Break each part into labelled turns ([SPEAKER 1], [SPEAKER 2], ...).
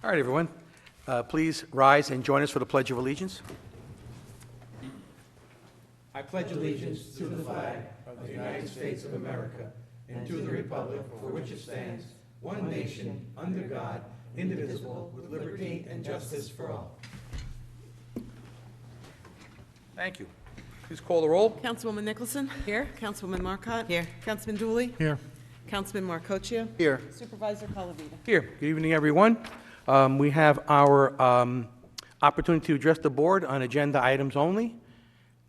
[SPEAKER 1] All right, everyone. Please rise and join us for the Pledge of Allegiance.
[SPEAKER 2] I pledge allegiance to the flag of the United States of America and to the republic for which it stands, one nation, under God, indivisible, with liberty and justice for all.
[SPEAKER 1] Thank you. Please call the roll.
[SPEAKER 3] Councilwoman Nicholson? Here. Councilwoman Marcotte?
[SPEAKER 4] Here.
[SPEAKER 3] Councilman Dooley?
[SPEAKER 5] Here.
[SPEAKER 3] Councilman Marcocchio?
[SPEAKER 1] Here.
[SPEAKER 3] Supervisor Colavita?
[SPEAKER 1] Here. Good evening, everyone. We have our opportunity to address the board on agenda items only.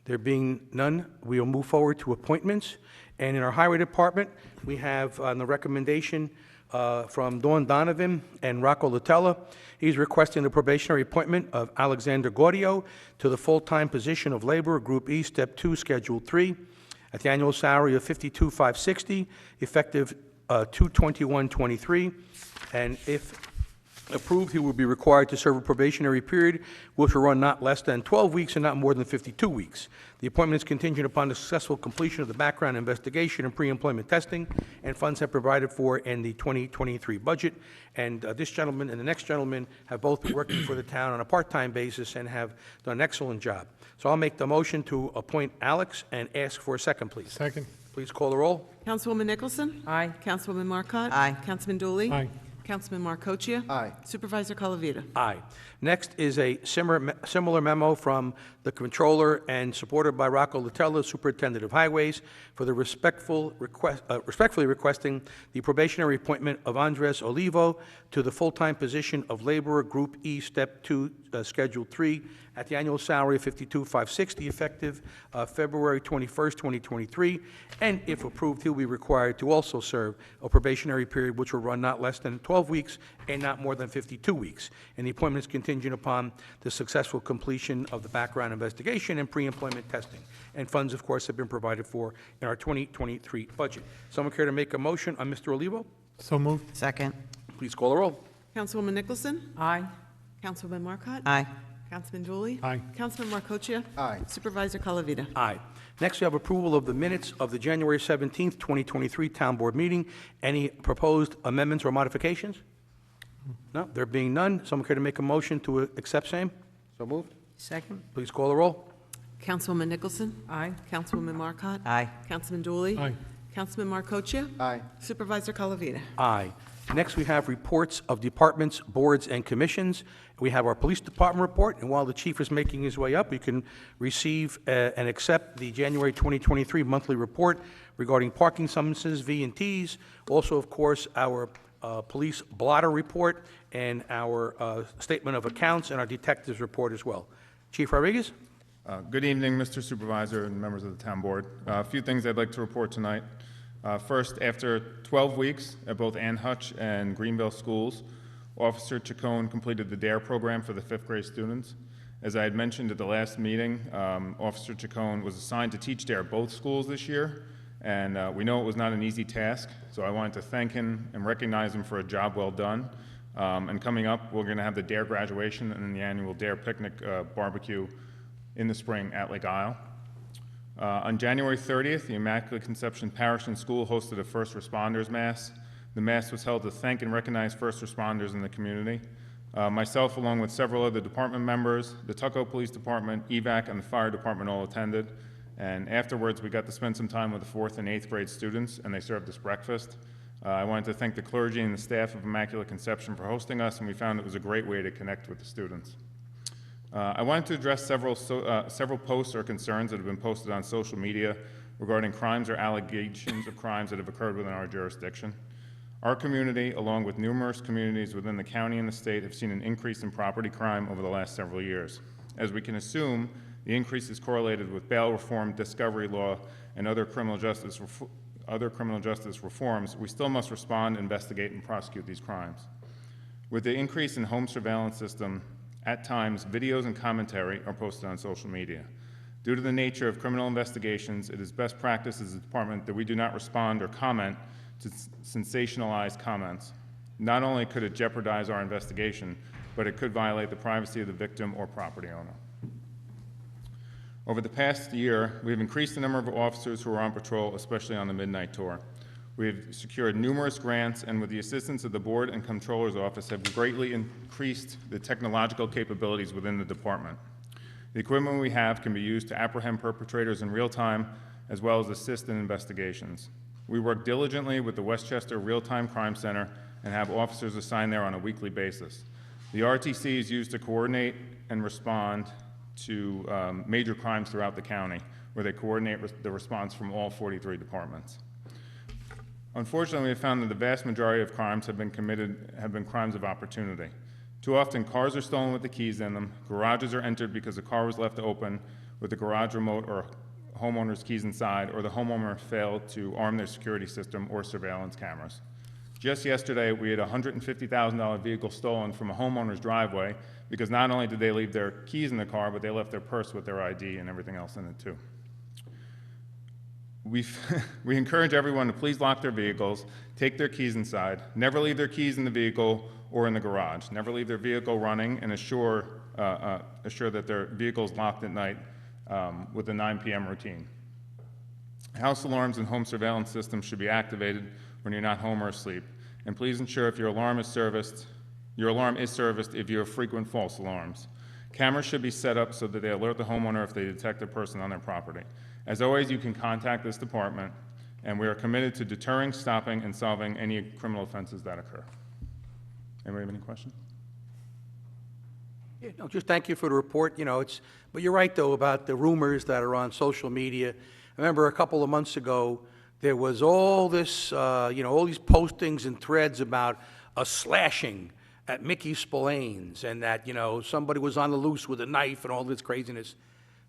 [SPEAKER 1] There being none, we will move forward to appointments. And in our Highway Department, we have on the recommendation from Dawn Donovan and Rocco Latella. He's requesting the probationary appointment of Alexander Gaudio to the full-time position of laborer, Group E, Step 2, Schedule 3, at the annual salary of $52,560, effective 2/21/23. And if approved, he will be required to serve a probationary period which will run not less than 12 weeks and not more than 52 weeks. The appointment is contingent upon the successful completion of the background investigation and pre-employment testing, and funds have provided for in the 2023 budget. And this gentleman and the next gentleman have both been working for the town on a part-time basis and have done an excellent job. So I'll make the motion to appoint Alex and ask for a second, please.
[SPEAKER 5] Second.
[SPEAKER 1] Please call the roll.
[SPEAKER 3] Councilwoman Nicholson?
[SPEAKER 4] Aye.
[SPEAKER 3] Councilwoman Marcotte?
[SPEAKER 4] Aye.
[SPEAKER 3] Councilman Dooley?
[SPEAKER 5] Aye.
[SPEAKER 3] Councilman Marcocchio?
[SPEAKER 2] Aye.
[SPEAKER 3] Supervisor Colavita?
[SPEAKER 1] Aye. Next is a similar memo from the Controller and supported by Rocco Latella, Superintendent of Highways, for the respectfully requesting the probationary appointment of Andres Olivo to the full-time position of laborer, Group E, Step 2, Schedule 3, at the annual salary of $52,560, effective February 21st, 2023. And if approved, he'll be required to also serve a probationary period which will run not less than 12 weeks and not more than 52 weeks. And the appointment is contingent upon the successful completion of the background investigation and pre-employment testing. And funds, of course, have been provided for in our 2023 budget. Someone care to make a motion on Mr. Olivo?
[SPEAKER 5] So moved.
[SPEAKER 4] Second.
[SPEAKER 1] Please call the roll.
[SPEAKER 3] Councilwoman Nicholson?
[SPEAKER 4] Aye.
[SPEAKER 3] Councilwoman Marcotte?
[SPEAKER 4] Aye.
[SPEAKER 3] Councilman Dooley?
[SPEAKER 5] Aye.
[SPEAKER 3] Councilman Marcocchio?
[SPEAKER 2] Aye.
[SPEAKER 3] Supervisor Colavita?
[SPEAKER 1] Aye. Next, we have approval of the minutes of the January 17th, 2023 Town Board meeting. Any proposed amendments or modifications? No, there being none, someone care to make a motion to accept same?
[SPEAKER 2] So moved.
[SPEAKER 4] Second.
[SPEAKER 1] Please call the roll.
[SPEAKER 3] Councilwoman Nicholson?
[SPEAKER 4] Aye.
[SPEAKER 3] Councilwoman Marcotte?
[SPEAKER 4] Aye.
[SPEAKER 3] Councilman Dooley?
[SPEAKER 5] Aye.
[SPEAKER 3] Councilman Marcocchio?
[SPEAKER 2] Aye.
[SPEAKER 3] Supervisor Colavita?
[SPEAKER 1] Aye. Next, we have reports of departments, boards, and commissions. We have our police department report, and while the chief is making his way up, you can receive and accept the January 2023 monthly report regarding parking summonses, V&Ts. Also, of course, our police blotter report and our statement of accounts and our detectives report as well. Chief Rodriguez?
[SPEAKER 6] Good evening, Mr. Supervisor and members of the Town Board. A few things I'd like to report tonight. First, after 12 weeks at both Ann Hutch and Greenville schools, Officer Chacon completed the DARE program for the 5th grade students. As I had mentioned at the last meeting, Officer Chacon was assigned to teach DARE at both schools this year, and we know it was not an easy task, so I wanted to thank him and recognize him for a job well done. And coming up, we're going to have the DARE graduation and the annual DARE picnic barbecue in the spring at Lake Isle. On January 30th, the Immaculate Conception Parish and School hosted a First Responders Mass. The Mass was held to thank and recognize first responders in the community. Myself, along with several other department members, the Tuckahoe Police Department, EVAC, and the Fire Department all attended. And afterwards, we got to spend some time with the 4th and 8th grade students, and they served us breakfast. I wanted to thank the clergy and the staff of Immaculate Conception for hosting us, and we found it was a great way to connect with the students. I wanted to address several posts or concerns that have been posted on social media regarding crimes or allegations of crimes that have occurred within our jurisdiction. Our community, along with numerous communities within the county and the state, have seen an increase in property crime over the last several years. As we can assume, the increase is correlated with bail reform, discovery law, and other criminal justice reforms. We still must respond, investigate, and prosecute these crimes. With the increase in home surveillance system, at times, videos and commentary are posted on social media. Due to the nature of criminal investigations, it is best practice as a department that we do not respond or comment to sensationalized comments. Not only could it jeopardize our investigation, but it could violate the privacy of the victim or property owner. Over the past year, we have increased the number of officers who are on patrol, especially on the midnight tour. We have secured numerous grants, and with the assistance of the Board and Comptroller's Office, have greatly increased the technological capabilities within the department. The equipment we have can be used to apprehend perpetrators in real time, as well as assist in investigations. We work diligently with the Westchester Real-Time Crime Center and have officers assigned there on a weekly basis. The RTC is used to coordinate and respond to major crimes throughout the county, where they coordinate the response from all 43 departments. Unfortunately, we have found that the vast majority of crimes have been crimes of opportunity. Too often, cars are stolen with the keys in them, garages are entered because the car was left open with the garage remote or homeowner's keys inside, or the homeowner failed to arm their security system or surveillance cameras. Just yesterday, we had a $150,000 vehicle stolen from a homeowner's driveway because not only did they leave their keys in the car, but they left their purse with their ID and everything else in it too. We encourage everyone to please lock their vehicles, take their keys inside, never leave their keys in the vehicle or in the garage, never leave their vehicle running, and assure that their vehicle is locked at night with a 9 p.m. routine. House alarms and home surveillance systems should be activated when you're not home or asleep, and please ensure if your alarm is serviced if you have frequent false alarms. Cameras should be set up so that they alert the homeowner if they detect a person on their property. As always, you can contact this department, and we are committed to deterring, stopping, and solving any criminal offenses that occur. Anybody have any questions?
[SPEAKER 1] Yeah, no, just thank you for the report. You know, but you're right, though, about the rumors that are on social media. I remember a couple of months ago, there was all this, all these postings and threads about a slashing at Mickey Spillane's, and that, somebody was on the loose with a knife and all this craziness.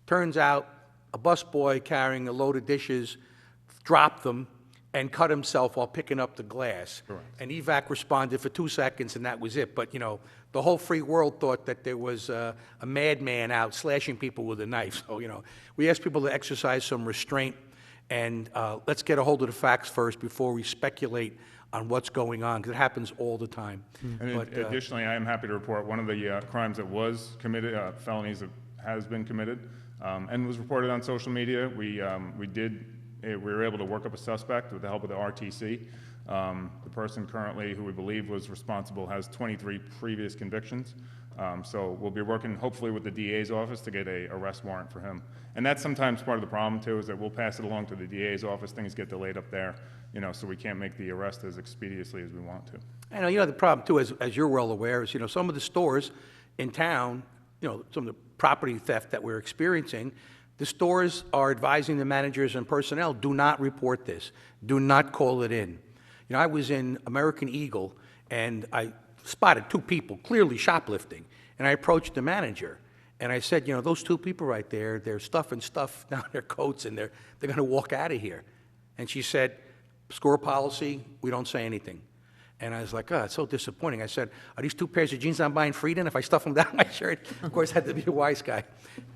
[SPEAKER 1] Turns out, a busboy carrying a load of dishes dropped them and cut himself while picking up the glass.
[SPEAKER 6] Correct.
[SPEAKER 1] And evac responded for 2 seconds, and that was it. But, the whole free world thought that there was a madman out slashing people with a knife. So, we ask people to exercise some restraint, and let's get a hold of the facts first before we speculate on what's going on, because it happens all the time.
[SPEAKER 6] And
[SPEAKER 1] But,
[SPEAKER 6] additionally, I am happy to report one of the crimes that was committed, felonies that has been committed, and was reported on social media. We were able to work up a suspect with the help of the RTC. The person currently, who we believe was responsible, has 23 previous convictions. So we'll be working hopefully with the DA's office to get an arrest warrant for him. And that's sometimes part of the problem too, is that we'll pass it along to the DA's office, things get delayed up there, so we can't make the arrest as expeditiously as we want to.
[SPEAKER 1] And the problem too, as you're well aware, is some of the stores in town, some of the property theft that we're experiencing, the stores are advising the managers and personnel, do not report this, do not call it in. I was in American Eagle, and I spotted 2 people clearly shoplifting, and I approached the manager, and I said, those 2 people right there, they're stuffing stuff down their coats, and they're going to walk out of here. And she said, score policy, we don't say anything. And I was like, oh, it's so disappointing. I said, are these 2 pairs of jeans I'm buying free then if I stuff them down my shirt? Of course, I had to be a wise guy,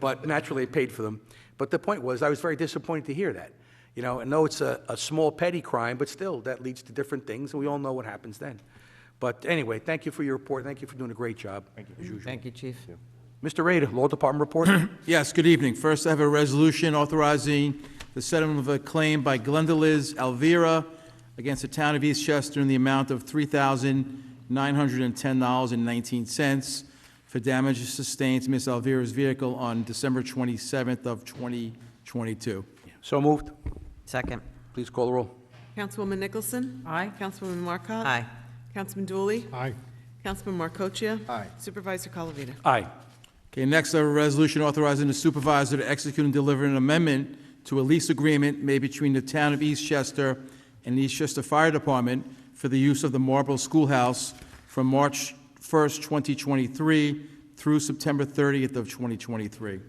[SPEAKER 1] but naturally I paid for them. But the point was, I was very disappointed to hear that. I know it's a small petty crime, but still, that leads to different things, and we all know what happens then. But anyway, thank you for your report. Thank you for doing a great job, as usual.
[SPEAKER 4] Thank you, Chief.
[SPEAKER 1] Mr. Rader, Law Department report?
[SPEAKER 5] Yes, good evening. First, I have a resolution authorizing the settlement of a claim by Glenda Liz Alvira against the town of Eastchester in the amount of $3,910.19 for damages sustained to Ms. Alvira's vehicle on December 27th of 2022.
[SPEAKER 1] So moved.
[SPEAKER 4] Second.
[SPEAKER 1] Please call the roll.
[SPEAKER 3] Councilwoman Nicholson?
[SPEAKER 4] Aye.
[SPEAKER 3] Councilwoman Marcotte?
[SPEAKER 4] Aye.
[SPEAKER 3] Councilman Dooley?
[SPEAKER 2] Aye.
[SPEAKER 3] Councilman Marcoccia?
[SPEAKER 2] Aye.
[SPEAKER 3] Supervisor Calavita?
[SPEAKER 1] Aye.
[SPEAKER 5] Okay, next, I have a resolution authorizing the supervisor to execute and deliver an amendment to a lease agreement made between the town of Eastchester and the Eastchester Fire Department for the use of the Marlborough Schoolhouse from March 1st, 2023 through September 30th of 2023.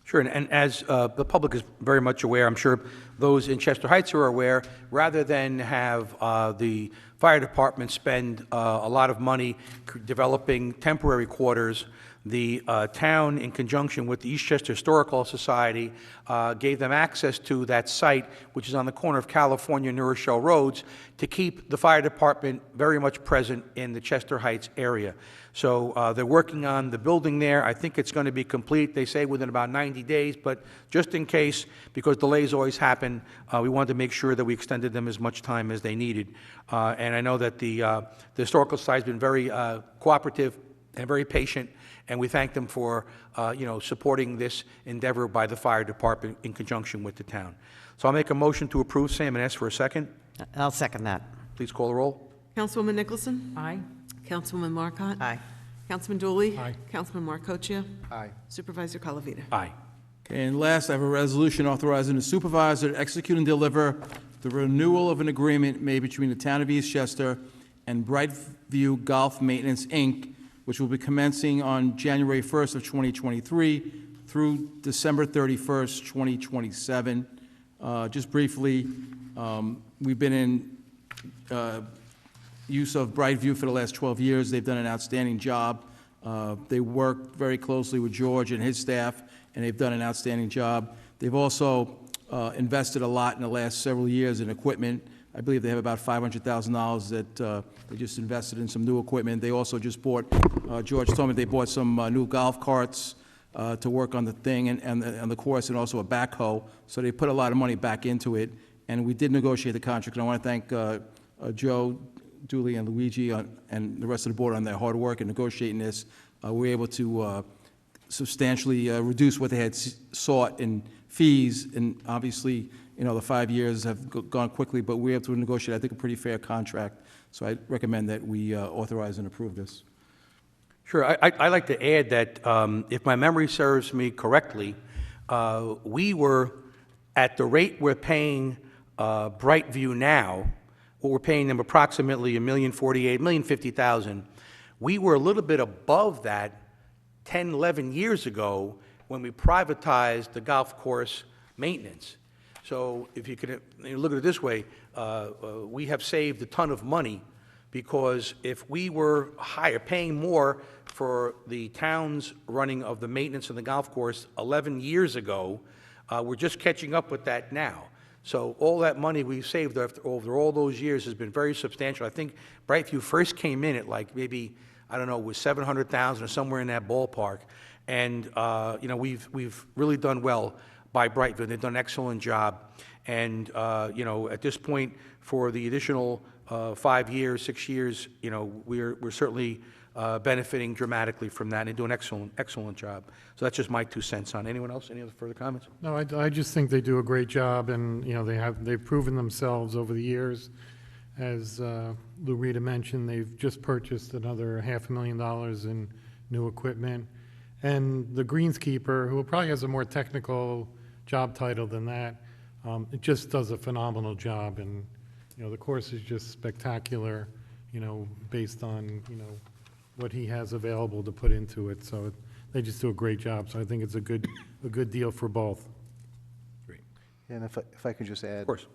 [SPEAKER 1] Sure, and as the public is very much aware, I'm sure those in Chester Heights are aware, rather than have the fire department spend a lot of money developing temporary quarters, the town, in conjunction with the Eastchester Historical Society, gave them access to that site, which is on the corner of California and New Rochelle Roads, to keep the fire department very much present in the Chester Heights area. So they're working on the building there. I think it's going to be complete, they say, within about 90 days, but just in case, because delays always happen, we wanted to make sure that we extended them as much time as they needed. And I know that the Historical Society has been very cooperative and very patient, and we thank them for, supporting this endeavor by the fire department in conjunction with the town. So I'll make a motion to approve, Sam, and ask for a second.
[SPEAKER 4] I'll second that.
[SPEAKER 1] Please call the roll.
[SPEAKER 3] Councilwoman Nicholson?
[SPEAKER 4] Aye.
[SPEAKER 3] Councilwoman Marcotte?
[SPEAKER 4] Aye.
[SPEAKER 3] Councilman Dooley?
[SPEAKER 2] Aye.
[SPEAKER 3] Councilman Marcoccia?
[SPEAKER 2] Aye.
[SPEAKER 3] Supervisor Calavita?
[SPEAKER 1] Aye.
[SPEAKER 5] Okay, and last, I have a resolution authorizing the supervisor to execute and deliver the renewal of an agreement made between the town of Eastchester and Brightview Golf Maintenance, Inc., which will be commencing on January 1st of 2023 through December 31st, 2027. Just briefly, we've been in use of Brightview for the last 12 years. They've done an outstanding job. They work very closely with George and his staff, and they've done an outstanding job. They've also invested a lot in the last several years in equipment. I believe they have about $500,000 that they just invested in some new equipment. They also just bought, George told me they bought some new golf carts to work on the thing and the course, and also a backhoe. So they put a lot of money back into it, and we did negotiate the contract. And I want to thank Joe, Dooley, and Luigi and the rest of the board on their hard work in negotiating this. We were able to substantially reduce what they had sought in fees, and obviously, the 5 years have gone quickly, but we were able to negotiate, I think, a pretty fair contract. So I recommend that we authorize and approve this.
[SPEAKER 1] Sure. I'd like to add that if my memory serves me correctly, we were, at the rate we're paying Brightview now, what we're paying them approximately $1,048,000, $1,050,000. We were a little bit above that 10, 11 years ago when we privatized the golf course maintenance. So if you could look at it this way, we have saved a ton of money, because if we were paying more for the town's running of the maintenance of the golf course 11 years ago, we're just catching up with that now. So all that money we've saved over all those years has been very substantial. I think Brightview first came in at like maybe, I don't know, it was $700,000 or somewhere in that ballpark. And, we've really done well by Brightview. They've done an excellent job. And, at this point, for the additional 5 years, 6 years, we're certainly benefiting dramatically from that and doing an excellent job. So that's just my 2 cents on it. Anyone else? Any other further comments?
[SPEAKER 2] No, I just think they do a great job, and, they've proven themselves over the years. As Lou Rita mentioned, they've just purchased another $500,000 in new equipment. And the greenskeeper, who probably has a more technical job title than that, it just does a phenomenal job. And, the course is just spectacular, based on, what he has available to put into it. So they just do a great job. So I think it's a good deal for both.
[SPEAKER 1] Great.
[SPEAKER 7] And if I could just add.
[SPEAKER 1] Of course.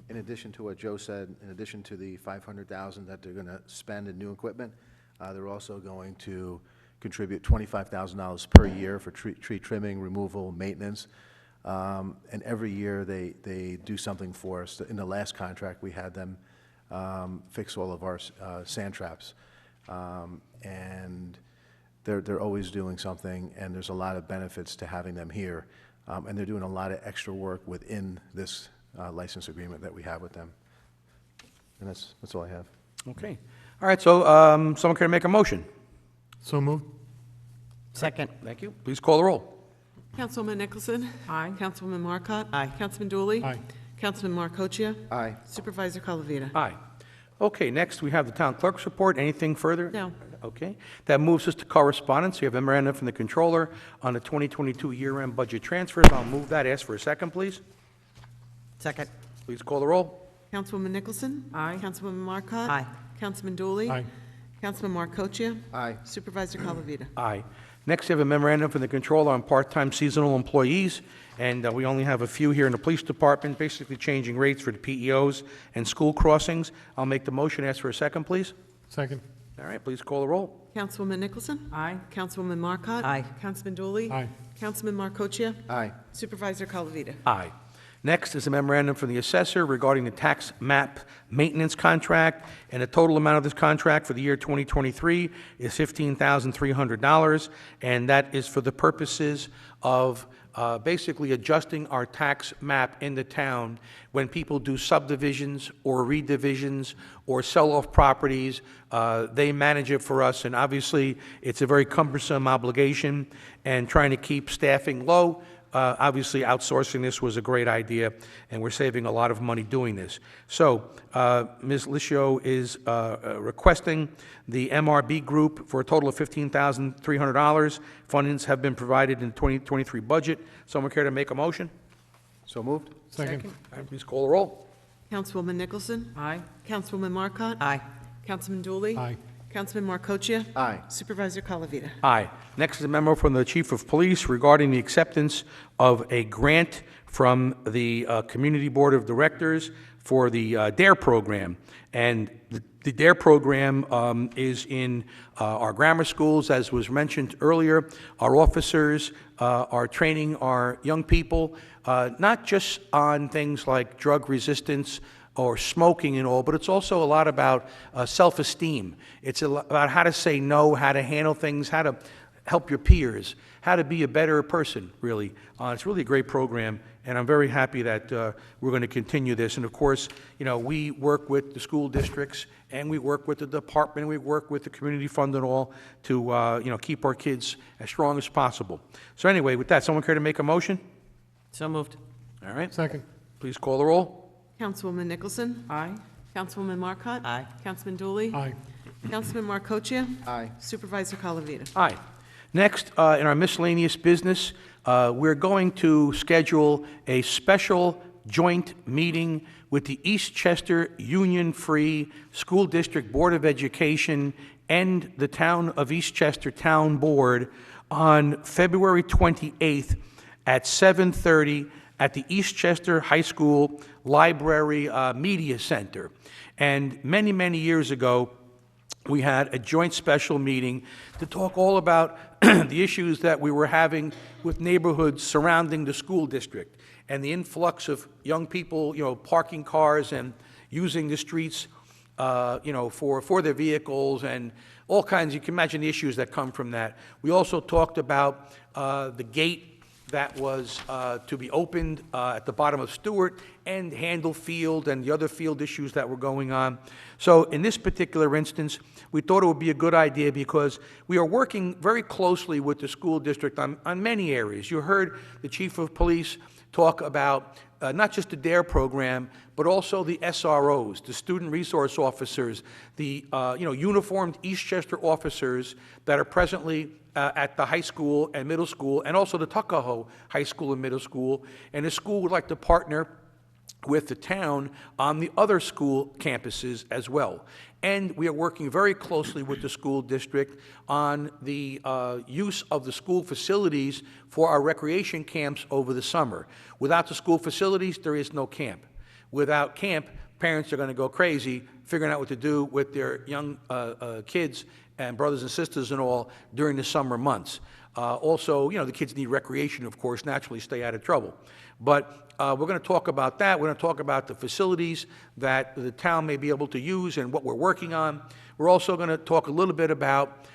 [SPEAKER 7] In addition to what Joe said, in addition to the $500,000 that they're going to spend in new equipment, they're also going to contribute $25,000 per year for tree trimming, removal, maintenance. And every year they do something for us. In the last contract, we had them fix all of our sand traps. And they're always doing something, and there's a lot of benefits to having them here. And they're doing a lot of extra work within this license agreement that we have with them. And that's all I have.
[SPEAKER 1] Okay. All right, so someone can make a motion.
[SPEAKER 2] So moved.
[SPEAKER 4] Second.
[SPEAKER 1] Thank you. Please call the roll.
[SPEAKER 3] Councilwoman Nicholson?
[SPEAKER 4] Aye.
[SPEAKER 3] Councilwoman Marcotte?
[SPEAKER 4] Aye.
[SPEAKER 3] Councilman Dooley?
[SPEAKER 2] Aye.
[SPEAKER 3] Councilman Marcoccia?
[SPEAKER 7] Aye.
[SPEAKER 3] Supervisor Calavita?
[SPEAKER 1] Aye. Okay, next we have the town clerk's report. Anything further?
[SPEAKER 3] No.
[SPEAKER 1] Okay. That moves us to correspondence. We have a memorandum from the controller on the 2022 year-end budget transfers. I'll move that. Ask for a second, please.
[SPEAKER 4] Second.
[SPEAKER 1] Please call the roll.
[SPEAKER 3] Councilwoman Nicholson?
[SPEAKER 4] Aye.
[SPEAKER 3] Councilwoman Marcotte?
[SPEAKER 4] Aye.
[SPEAKER 3] Councilman Dooley?
[SPEAKER 2] Aye.
[SPEAKER 3] Councilman Marcoccia?
[SPEAKER 7] Aye.
[SPEAKER 3] Supervisor Calavita?
[SPEAKER 1] Aye. Next, we have a memorandum from the controller on part-time seasonal employees, and we only have a few here in the police department, basically changing rates for the PEOs and school crossings. I'll make the motion. Ask for a second, please.
[SPEAKER 2] Second.
[SPEAKER 1] All right, please call the roll.
[SPEAKER 3] Councilwoman Nicholson?
[SPEAKER 4] Aye.
[SPEAKER 3] Councilwoman Marcotte?
[SPEAKER 4] Aye.
[SPEAKER 3] Councilman Dooley?
[SPEAKER 2] Aye.
[SPEAKER 3] Councilman Marcoccia?
[SPEAKER 7] Aye.
[SPEAKER 3] Supervisor Calavita?
[SPEAKER 1] Aye. Next is a memorandum from the assessor regarding the tax map maintenance contract, and the total amount of this contract for the year 2023 is $15,300, and that is for the purposes of basically adjusting our tax map in the town when people do subdivisions or redivisions or sell off properties. They manage it for us, and obviously it's a very cumbersome obligation, and trying to keep staffing low. Obviously, outsourcing this was a great idea, and we're saving a lot of money doing this. So, Ms. Licio is requesting the MRB group for a total of $15,300. Fundings have been provided in the 2023 budget. Someone care to make a motion?
[SPEAKER 7] So moved?
[SPEAKER 2] Second.
[SPEAKER 1] All right, please call the roll.
[SPEAKER 3] Councilwoman Nicholson?
[SPEAKER 4] Aye.
[SPEAKER 3] Councilwoman Marcotte?
[SPEAKER 4] Aye.
[SPEAKER 3] Councilman Dooley?
[SPEAKER 2] Aye.
[SPEAKER 3] Councilman Marcoccia?
[SPEAKER 7] Aye.
[SPEAKER 3] Supervisor Calavita?
[SPEAKER 1] Aye. Next is a memo from the Chief of Police regarding the acceptance of a grant from the Community Board of Directors for the DARE program. And the DARE program is in our grammar schools, as was mentioned earlier. Our officers are training our young people, not just on things like drug resistance or smoking and all, but it's also a lot about self-esteem. It's about how to say no, how to handle things, how to help your peers, how to be a better person, really. It's really a great program, and I'm very happy that we're going to continue this. And of course, you know, we work with the school districts, and we work with the department, and we work with the community fund and all to, you know, keep our kids as strong as possible. So anyway, with that, someone care to make a motion?
[SPEAKER 4] So moved.
[SPEAKER 1] All right,
[SPEAKER 2] Second.
[SPEAKER 1] please call the roll.
[SPEAKER 3] Councilwoman Nicholson?
[SPEAKER 4] Aye.
[SPEAKER 3] Councilwoman Marcotte?
[SPEAKER 4] Aye.
[SPEAKER 3] Councilman Dooley?
[SPEAKER 2] Aye.
[SPEAKER 3] Councilman Marcoccia?
[SPEAKER 7] Aye.
[SPEAKER 3] Supervisor Calavita?
[SPEAKER 1] Aye. Next, in our miscellaneous business, we're going to schedule a special joint meeting with the Eastchester Union Free School District Board of Education and the Town of Eastchester Town Board on February 28th at 7:30 at the Eastchester High School Library Media Center. And many, many years ago, we had a joint special meeting to talk all about the issues that we were having with neighborhoods surrounding the school district and the influx of young people, you know, parking cars and using the streets, you know, for their vehicles and all kinds. You can imagine the issues that come from that. We also talked about the gate that was to be opened at the bottom of Stewart and Handle Field and the other field issues that were going on. So in this particular instance, we thought it would be a good idea because we are working very closely with the school district on many areas. You heard the Chief of Police talk about not just the DARE program, but also the SROs, the student resource officers, the uniformed Eastchester officers that are presently at the high school and middle school, and also the Tuckahoe High School and Middle School. And the school would like to partner with the town on the other school campuses as well. And we are working very closely with the school district on the use of the school facilities for our recreation camps over the summer. Without the school facilities, there is no camp. Without camp, parents are going to go crazy figuring out what to do with their young kids and brothers and sisters and all during the summer months. Also, you know, the kids need recreation, of course, naturally stay out of trouble. But we're going to talk about that. We're going to talk about the facilities that the town may be able to use and what we're working on. We're also going to talk a little bit about,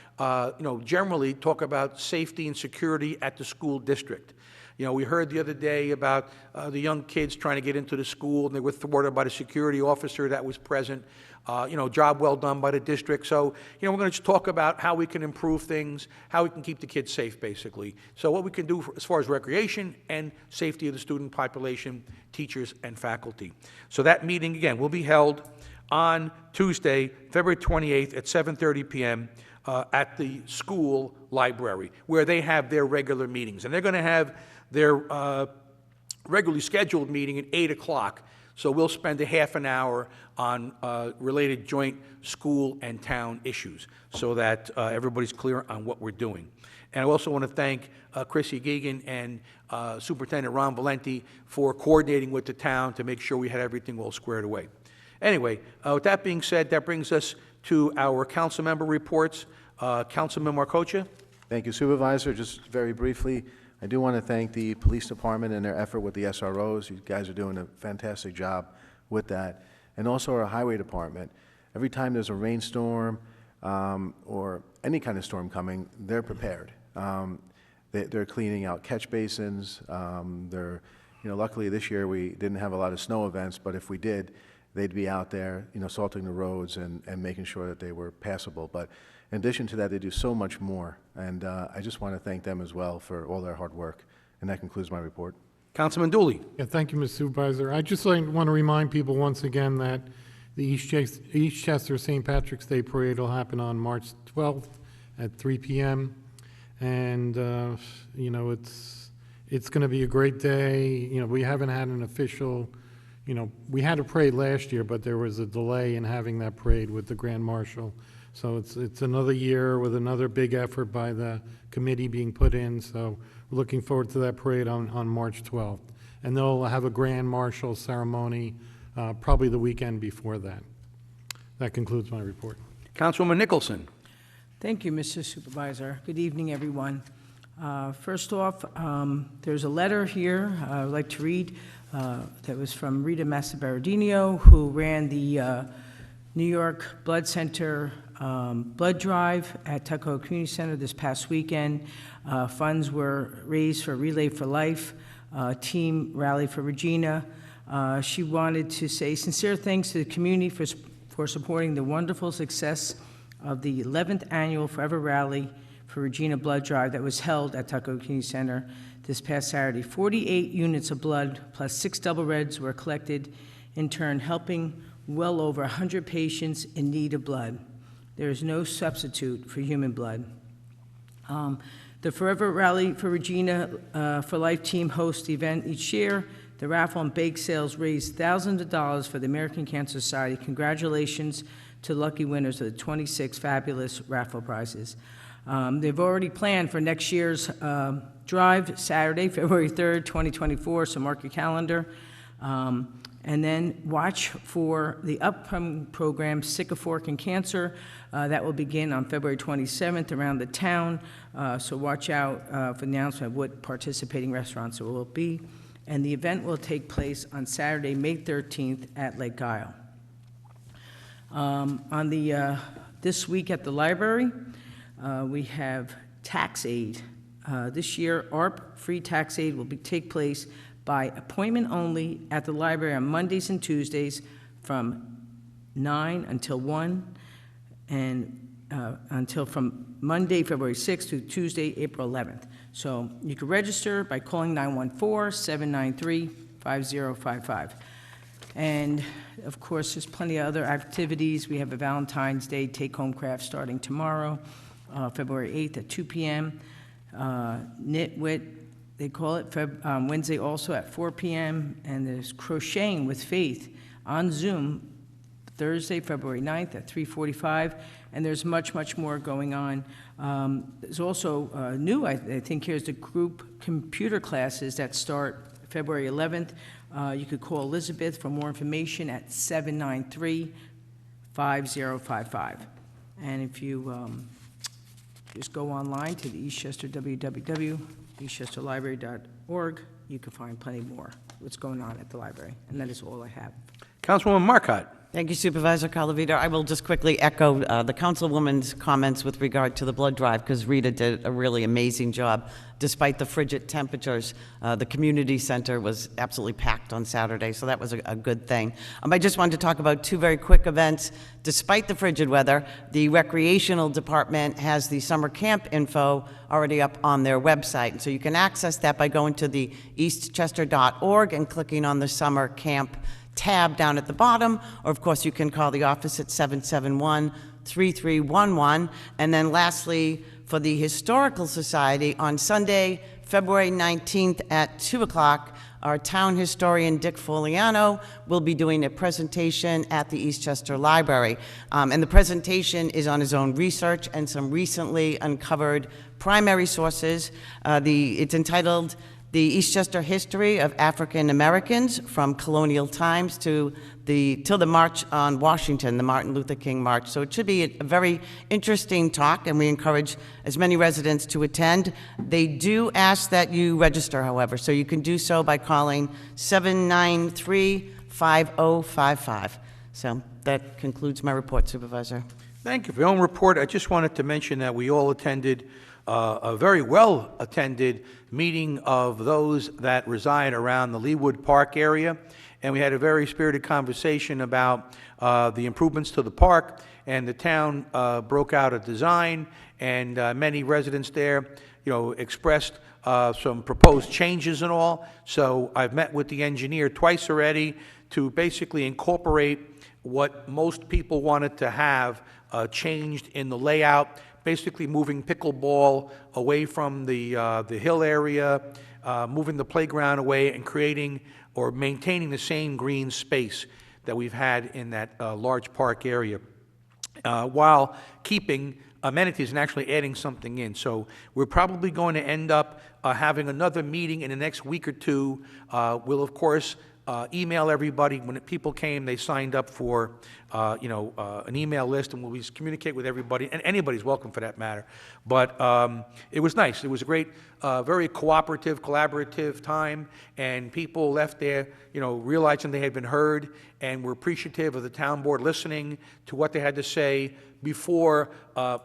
[SPEAKER 1] generally talk about safety and security at the school district. You know, we heard the other day about the young kids trying to get into the school, and they were thwarted by the security officer that was present. Job well done by the district. So, we're going to talk about how we can improve things, how we can keep the kids safe, basically. So what we can do as far as recreation and safety of the student population, teachers, and faculty. So that meeting, again, will be held on Tuesday, February 28th at 7:30 p.m. At the school library, where they have their regular meetings. And they're going to have their regularly scheduled meeting at 8 o'clock. So we'll spend a half an hour on related joint school and town issues so that everybody's clear on what we're doing. And I also want to thank Chrissy Geegan and Superintendent Ron Valenti for coordinating with the town to make sure we had everything all squared away. Anyway, with that being said, that brings us to our council member reports. Councilman Markocha?
[SPEAKER 7] Thank you, Supervisor. Just very briefly, I do want to thank the Police Department and their effort with the SROs. You guys are doing a fantastic job with that. And also our Highway Department. Every time there's a rainstorm or any kind of storm coming, they're prepared. They're cleaning out catch basins. Luckily this year we didn't have a lot of snow events, but if we did, they'd be out there, salting the roads and making sure that they were passable. But in addition to that, they do so much more. And I just want to thank them as well for all their hard work. And that concludes my report.
[SPEAKER 1] Councilman Dooley?
[SPEAKER 8] Yeah, thank you, Mr. Supervisor. I just want to remind people once again that the Eastchester St. Patrick's Day Parade will happen on March 12th at 3 p.m. And, it's going to be a great day. We haven't had an official, we had a parade last year, but there was a delay in having that parade with the Grand Marshal. So it's another year with another big effort by the committee being put in. So we're looking forward to that parade on March 12th. And they'll have a Grand Marshal ceremony probably the weekend before that. That concludes my report.
[SPEAKER 1] Councilwoman Nicholson?
[SPEAKER 9] Thank you, Mr. Supervisor. Good evening, everyone. First off, there's a letter here I would like to read that was from Rita Massabaradino, who ran the New York Blood Center blood drive at Tuckahoe Community Center this past weekend. Funds were raised for Relay for Life, Team Rally for Regina. She wanted to say sincere thanks to the community for supporting the wonderful success of the 11th annual Forever Rally for Regina blood drive that was held at Tuckahoe Community Center this past Saturday. 48 units of blood plus 6 double reds were collected, in turn helping well over 100 patients in need of blood. There is no substitute for human blood. The Forever Rally for Regina for Life team hosts the event each year. The raffle and bake sales raise thousands of dollars for the American Cancer Society. Congratulations to lucky winners of the 26 fabulous raffle prizes. They've already planned for next year's drive, Saturday, February 3rd, 2024, so mark your calendar. And then watch for the upcoming program, Sick of Fork and Cancer. That will begin on February 27th around the town. So watch out for the announcement of what participating restaurants there will be. And the event will take place on Saturday, May 13th at Lake Isle. This week at the library, we have tax aid. This year, ARP free tax aid will take place by appointment only at the library on Mondays and Tuesdays from 9 until 1, and until from Monday, February 6th to Tuesday, April 11th. So you can register by calling 914-793-5055. And of course, there's plenty of other activities. We have a Valentine's Day take-home craft starting tomorrow, February 8th at 2 p.m. Knitwit, they call it, Wednesday also at 4 p.m. And there's Crocheting with Faith on Zoom, Thursday, February 9th at 3:45. And there's much, much more going on. There's also new, I think here's the group computer classes that start February 11th. You could call Elizabeth for more information at 793-5055. And if you just go online to the Eastchester, www.eastchesterlibrary.org, you can find plenty more what's going on at the library. And that is all I have.
[SPEAKER 1] Councilwoman Marcotte?
[SPEAKER 4] Thank you, Supervisor Calavita. I will just quickly echo the councilwoman's comments with regard to the blood drive, because Rita did a really amazing job. Despite the frigid temperatures, the community center was absolutely packed on Saturday, so that was a good thing. I just wanted to talk about 2 very quick events. Despite the frigid weather, the recreational department has the summer camp info already up on their website, and so you can access that by going to the eastchester.org and clicking on the summer camp tab down at the bottom, or of course you can call the office at 771-3311. And then lastly, for the Historical Society, on Sunday, February 19th at 2 o'clock, our town historian, Dick Foliano, will be doing a presentation at the Eastchester Library. And the presentation is on his own research and some recently uncovered primary sources. It's entitled the Eastchester history of African Americans from colonial times till the March on Washington, the Martin Luther King March. So it should be a very interesting talk, and we encourage as many residents to attend. They do ask that you register, however, so you can do so by calling 793-5055. So that concludes my report, Supervisor.
[SPEAKER 1] Thank you for your own report. I just wanted to mention that we all attended a very well-attended meeting of those that reside around the Leawood Park area, and we had a very spirited conversation about the improvements to the park, and the town broke out a design, and many residents there, expressed some proposed changes and all. So I've met with the engineer twice already to basically incorporate what most people wanted to have changed in the layout, basically moving pickleball away from the hill area, moving the playground away, and creating or maintaining the same green space that we've had in that large park area, while keeping amenities and actually adding something in. So we're probably going to end up having another meeting in the next week or two. We'll, of course, email everybody. When people came, they signed up for, an email list, and we'll communicate with everybody, and anybody's welcome for that matter. But it was nice. It was a great, very cooperative, collaborative time, and people left there, realizing they had been heard, and were appreciative of the town board listening to what they had to say before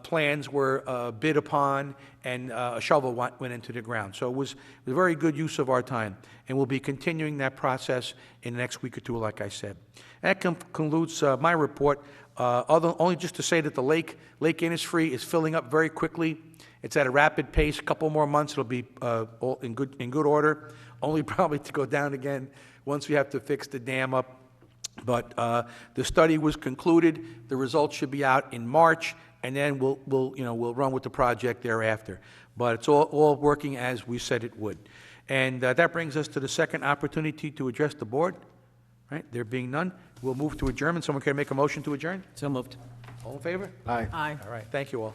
[SPEAKER 1] plans were bid upon and a shovel went into the ground. So it was a very good use of our time, and we'll be continuing that process in the next week or two, like I said. That concludes my report. Only just to say that the Lake Innisfree is filling up very quickly. It's at a rapid pace. A couple more months, it'll be all in good order. Only probably to go down again once we have to fix the dam up. But the study was concluded. The results should be out in March, and then we'll run with the project thereafter. But it's all working as we said it would. And that brings us to the second opportunity to address the board. Right? There being none, we'll move to adjournment. Someone can make a motion to adjourn?
[SPEAKER 4] So moved.
[SPEAKER 1] All in favor?
[SPEAKER 7] Aye.
[SPEAKER 9] Aye.
[SPEAKER 1] All right. Thank you all.